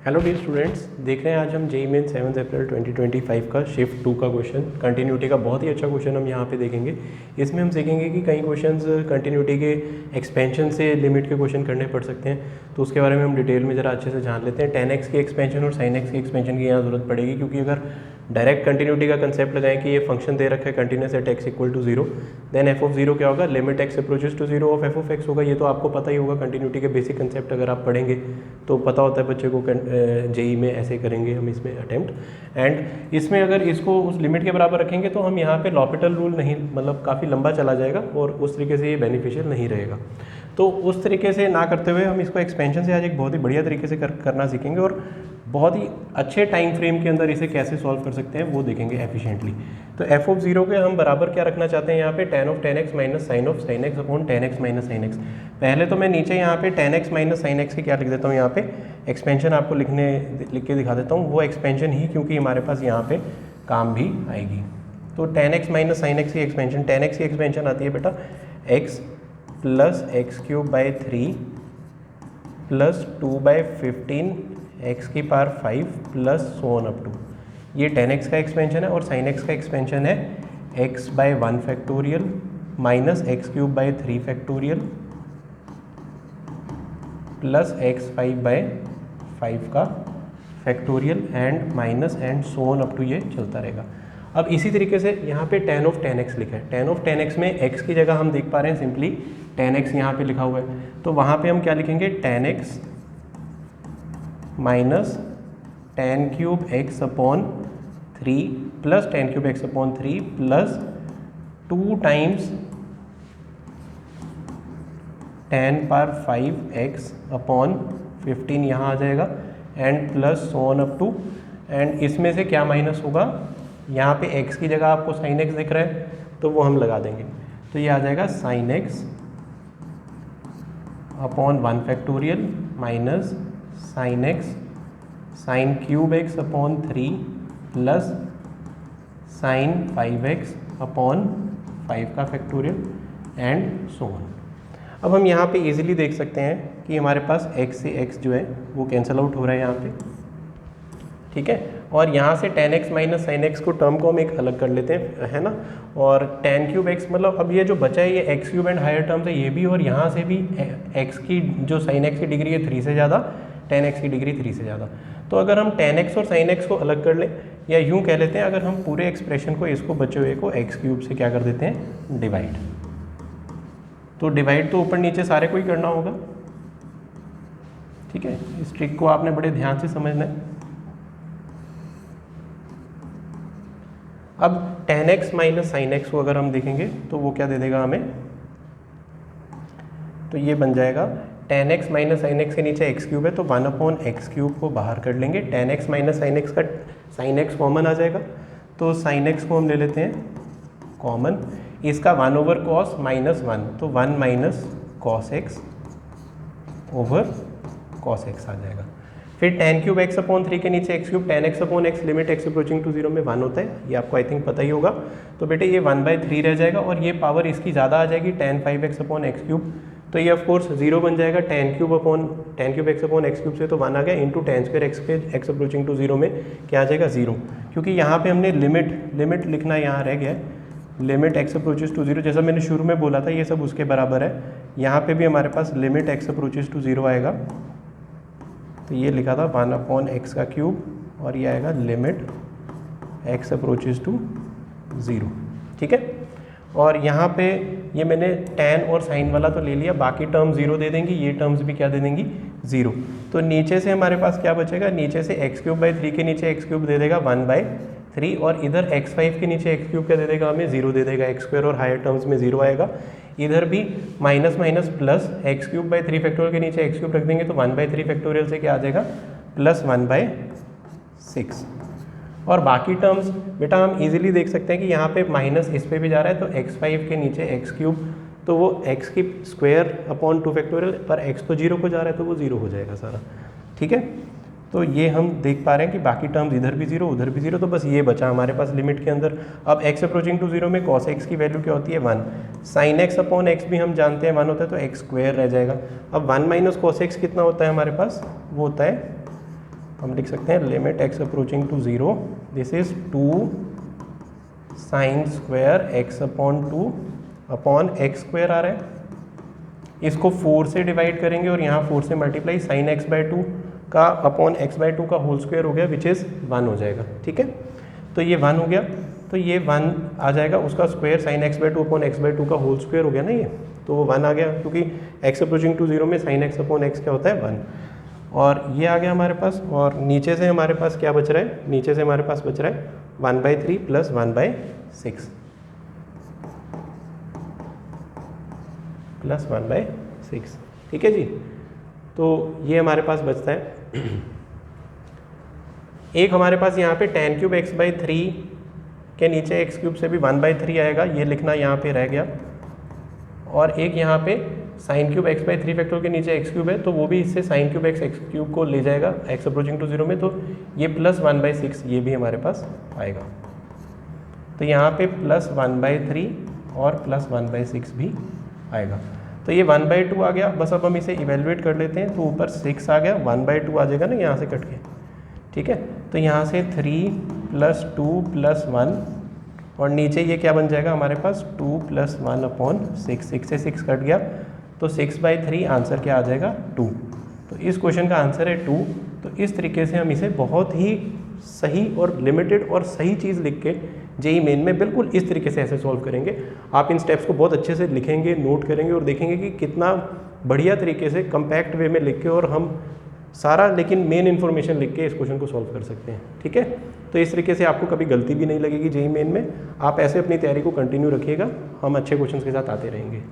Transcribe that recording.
Hello dear students, देख रहे हैं आज हम जेईई मेन 7 अप्रैल 2025 का शिफ्ट 2 का क्वेश्चन कंटिन्यूटी का बहुत ही अच्छा क्वेश्चन हम यहाँ पे देखेंगे। इसमें हम सीखेंगे कि कई क्वेश्चंस कंटिन्यूटी के एक्सपेंशन से लिमिट के क्वेश्चन करने पड़ सकते हैं, तो उसके बारे में हम डिटेल में ज़रा अच्छे से जान लेते हैं। 10x की एक्सपेंशन और sin x की एक्सपेंशन की यहाँ ज़रूरत पड़ेगी, क्योंकि अगर डायरेक्ट कंटिन्यूटी का कंसेप्ट लगाएं कि ये फंक्शन दे रखा है continuous at x equal to 0, then f of 0 क्या होगा, limit x approaches to 0 of f of x होगा। ये तो आपको पता ही होगा, कंटिन्यूटी के बेसिक कंसेप्ट अगर आप पढ़ेंगे तो पता होता है बच्चे को। जेईई में ऐसे करेंगे हम इसमें अटेम्प्ट, एंड इसमें अगर इसको उस लिमिट के बराबर रखेंगे तो हम यहाँ पे लॉपिटल रूल नहीं, मतलब काफ़ी लंबा चला जाएगा और उस तरीके से ये बेनिफिशियल नहीं रहेगा। तो उस तरीके से ना करते हुए हम इसको एक्सपेंशन से आज एक बहुत ही बढ़िया तरीके से करना सीखेंगे और बहुत ही अच्छे टाइम फ्रेम के अंदर इसे कैसे सॉल्व कर सकते हैं वो देखेंगे एफिशिएंटली। तो f ऑफ 0 के हम बराबर क्या रखना चाहते हैं यहाँ पे, tan of 10x minus sine of sin x upon 10x minus sin x। पहले तो मैं नीचे यहाँ पे 10x माइनस sin x के क्या लिख देता हूँ, यहाँ पे एक्सपेंशन आपको लिख के दिखा देता हूँ, वो एक्सपेंशन ही क्योंकि हमारे पास यहाँ पे काम भी आएगी। तो 10x माइनस sin x की एक्सपेंशन, 10x की एक्सपेंशन आती है बेटा x plus x cube by 3 plus 2 by 15 x की power 5 plus so on up to, ये 10x का एक्सपेंशन है। और sin x का एक्सपेंशन है x by 1 factorial minus x cube by 3 factorial plus x5 by 5 का factorial and minus and so on up to, ये चलता रहेगा। अब इसी तरीके से यहाँ पे tan ऑफ 10x लिखा है, tan ऑफ 10x में x की जगह हम देख पा रहे हैं सिंपली 10x यहाँ पे लिखा हुआ है, तो वहाँ पे हम क्या लिखेंगे, tan x minus tan cube x upon 3 plus tan cube x upon 3 plus 2 times tan power 5x upon 15 यहाँ आ जाएगा and plus so on up to, and इसमें से क्या माइनस होगा, यहाँ पे x की जगह आपको sin x दिख रहा है तो वो हम लगा देंगे, तो ये आ जाएगा sin x upon 1 factorial minus sin x sin cube x upon 3 plus sin 5x upon 5 का फैक्टोरियल एंड सो ऑन। अब हम यहाँ पे इजीली देख सकते हैं कि हमारे पास x से x जो है वो कैंसिल आउट हो रहा है यहाँ पे, ठीक है। और यहाँ से tan x minus sin x को टर्म को हम एक अलग कर लेते हैं, है ना। और tan क्यूब x मतलब अब ये जो बचा है ये x cube and higher terms है ये भी, और यहाँ से भी x की जो sin x की डिग्री है 3 से ज़्यादा, tan x की डिग्री 3 से ज़्यादा। तो अगर हम tan x और sin x को अलग कर लें, या यूँ कह लेते हैं अगर हम पूरे एक्सप्रेशन को, इसको बचे हुए को x क्यूब से क्या कर देते हैं, डिवाइड। तो डिवाइड तो ऊपर नीचे सारे को ही करना होगा, ठीक है। इस ट्रिक को आपने बड़े ध्यान से समझना है। अब tan x minus sin x को अगर हम देखेंगे तो वो क्या दे देगा हमें, तो ये बन जाएगा tan x minus sin x के नीचे x क्यूब है तो 1 अपॉन एक्स क्यूब को बाहर कर लेंगे, tan x minus sin x का sin x कॉमन आ जाएगा, तो sin x को हम ले लेते हैं कॉमन, इसका 1 ओवर कॉस माइनस 1, तो 1 minus cos x over cos x आ जाएगा। फिर tan क्यूब x अपॉन 3 के नीचे x cube, tan x upon x limit x approaching to 0 में 1 होता है, ये आपको आई थिंक पता ही होगा। तो बेटे ये 1/3 रह जाएगा और ये पावर इसकी ज़्यादा आ जाएगी tan 5x upon x cube, तो ये ऑफकोर्स 0 बन जाएगा। tan cube x upon x cube से तो 1 आ गया, इंटू tan स्क्वायर x पे x अप्रोचिंग टू 0 में क्या आ जाएगा, 0, क्योंकि यहाँ पे हमने लिमिट लिखना यहाँ रह गया है, लिमिट x अप्रोचेस टू 0, जैसा मैंने शुरू में बोला था ये सब उसके बराबर है। यहाँ पे भी हमारे पास लिमिट x अप्रोचेस टू 0 आएगा, तो ये लिखा था 1 अपॉन एक्स का क्यूब और ये आएगा लिमिट x अप्रोचेस टू 0, ठीक है। और यहाँ पे ये मैंने tan और sin वाला तो ले लिया, बाकी टर्म 0 दे देंगी, ये टर्म्स भी क्या दे देंगी, 0। तो नीचे से हमारे पास क्या बचेगा, नीचे से एक्स क्यूब बाई 3 के नीचे एक्स क्यूब दे देगा 1/3, और इधर x5 के नीचे एक्स क्यूब क्या दे देगा हमें, 0 दे देगा, x स्क्वायर और हायर टर्म्स में 0 आएगा। इधर भी minus minus plus x cube by 3 factorial के नीचे एक्स क्यूब रख देंगे तो 1/3 फैक्टोरियल से क्या आ जाएगा, प्लस 1/6। और बाकी टर्म्स बेटा हम इजीली देख सकते हैं कि यहाँ पे माइनस इस पे भी जा रहा है, तो x5 के नीचे एक्स क्यूब, तो वो x की स्क्वायर अपॉन 2 फैक्टोरियल पर x तो 0 को जा रहा है तो वो 0 हो जाएगा सारा, ठीक है। तो ये हम देख पा रहे हैं कि बाकी टर्म्स इधर भी 0 उधर भी 0, तो बस ये बचा हमारे पास लिमिट के अंदर। अब x अप्रोचिंग टू 0 में cos x की वैल्यू क्या होती है, 1, sin x अपॉन x भी हम जानते हैं 1 होता है, तो x स्क्वायर रह जाएगा। अब 1 माइनस cos x कितना होता है हमारे पास, वो होता है हम लिख सकते हैं limit x approaching to 0, this is 2 sine square x upon 2 upon x square आ रहा है, इसको 4 से डिवाइड करेंगे और यहाँ 4 से मल्टीप्लाई, साइन x बाई 2 का अपॉन x बाई 2 का होल स्क्वायर हो गया विच इज़ 1 हो जाएगा। ठीक है, तो ये 1 हो गया, तो ये 1 आ जाएगा, उसका square sine x by 2 upon x by 2 का होल स्क्वायर हो गया ना ये, तो वो 1 आ गया, क्योंकि x अप्रोचिंग टू 0 में साइन x अपॉन x क्या होता है 1, और ये आ गया हमारे पास। और नीचे से हमारे पास क्या बच रहा है, नीचे से हमारे पास बच रहा है 1/3 प्लस 1/6 प्लस 1/6। ठीक है जी, तो ये हमारे पास बचता है। एक हमारे पास यहाँ पे tan क्यूब x/3 के नीचे x क्यूब से भी 1/3 आएगा, ये लिखना यहाँ पे रह गया, और एक यहाँ पे साइन क्यूब x/3 फैक्टर के नीचे x क्यूब है, तो वो भी इससे साइन क्यूब x क्यूब को ले जाएगा x अप्रोचिंग टू 0 में, तो ये प्लस 1/6 ये भी हमारे पास आएगा। तो यहाँ पे प्लस 1/3 और प्लस 1/6 भी आएगा, तो ये 1/2 आ गया। बस अब हम इसे इवेलुएट कर लेते हैं, तो ऊपर 6 आ गया, 1/2 आ जाएगा ना यहाँ से कट के। ठीक है, तो यहाँ से 3 + 2 + 1, और नीचे ये क्या बन जाएगा हमारे पास 2 + 1 अपॉन 6, 6 से 6 कट गया, तो 6/3 आंसर क्या आ जाएगा 2। तो इस क्वेश्चन का आंसर है 2। तो इस तरीके से हम इसे बहुत ही सही और लिमिटेड और सही चीज़ लिख के जेईई मेन में बिल्कुल इस तरीके से ऐसे सॉल्व करेंगे। आप इन स्टेप्स को बहुत अच्छे से लिखेंगे, नोट करेंगे और देखेंगे कि कितना बढ़िया तरीके से कम्पैक्ट वे में लिख के और हम सारा लेकिन मेन इन्फॉर्मेशन लिख के इस क्वेश्चन को सॉल्व कर सकते हैं। ठीक है, तो इस तरीके से आपको कभी गलती भी नहीं लगेगी जेईई मेन में। आप ऐसे अपनी तैयारी को कंटिन्यू रखिएगा, हम अच्छे क्वेश्चन के साथ आते रहेंगे।